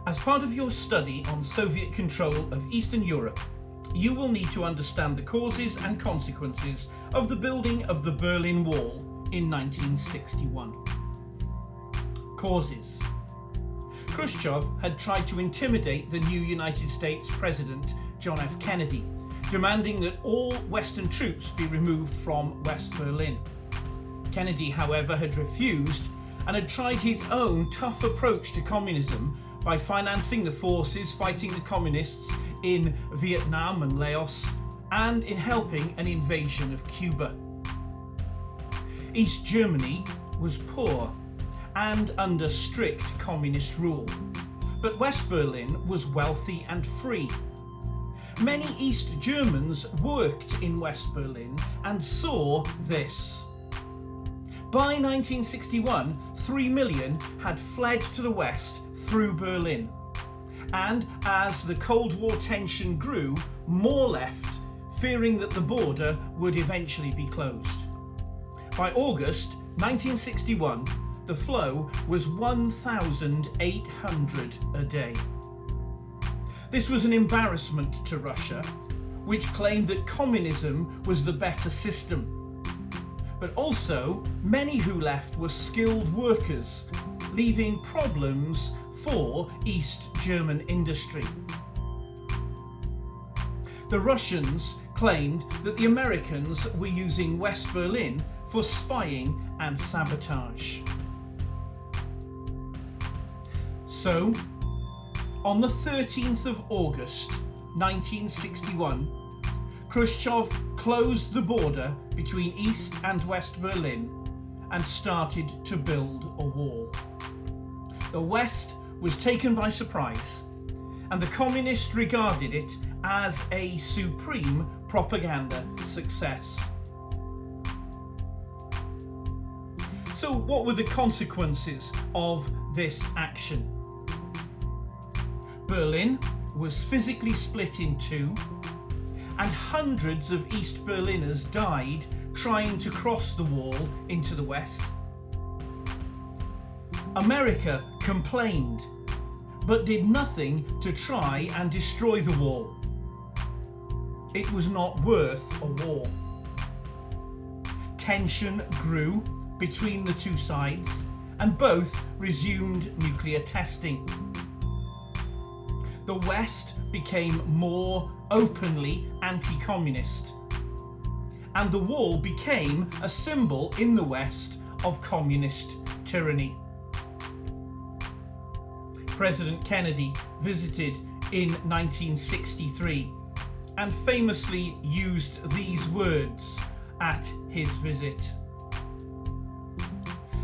As part of your study on Soviet control of Eastern Europe, you will need to understand the causes and consequences of the building of the Berlin Wall in 1961. Causes. Khrushchev had tried to intimidate the new United States President John F. Kennedy, demanding that all Western troops be removed from West Berlin. Kennedy, however, had refused and had tried his own tough approach to communism by financing the forces fighting the communists in Vietnam and Laos, and in helping an invasion of Cuba. East Germany was poor and under strict communist rule, but West Berlin was wealthy and free. Many East Germans worked in West Berlin and saw this. By 1961, 3 million had fled to the west through Berlin, and as the Cold War tension grew, more left, fearing that the border would eventually be closed. By August 1961, the flow was 1,800 a day. This was an embarrassment to Russia, which claimed that communism was the better system. But also, many who left were skilled workers, leaving problems for East German industry. The Russians claimed that the Americans were using West Berlin for spying and sabotage. So, on the 13th of August 1961, Khrushchev closed the border between East and West Berlin and started to build a wall. The West was taken by surprise, and the communists regarded it as a supreme propaganda success. So what were the consequences of this action? Berlin was physically split in two, and hundreds of East Berliners died trying to cross the wall into the West. America complained, but did nothing to try and destroy the wall. It was not worth a war. Tension grew between the two sides, and both resumed nuclear testing. The West became more openly anti-communist, and the wall became a symbol in the West of communist tyranny. President Kennedy visited in 1963 and famously used these words at his visit.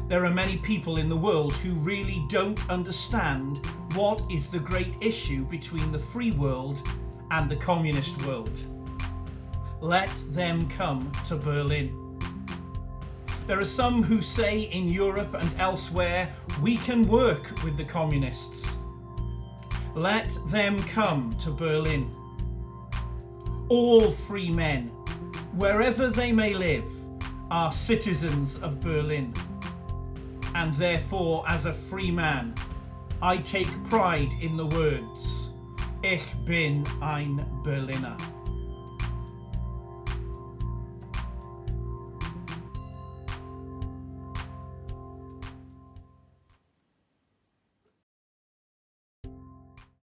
There are many people in the world who really don't understand what is the great issue between the free world and the communist world. Let them come to Berlin. There are some who say in Europe and elsewhere, we can work with the communists. Let them come to Berlin. All free men, wherever they may live, are citizens of Berlin. And therefore, as a free man, I take pride in the words, Ich bin ein Berliner.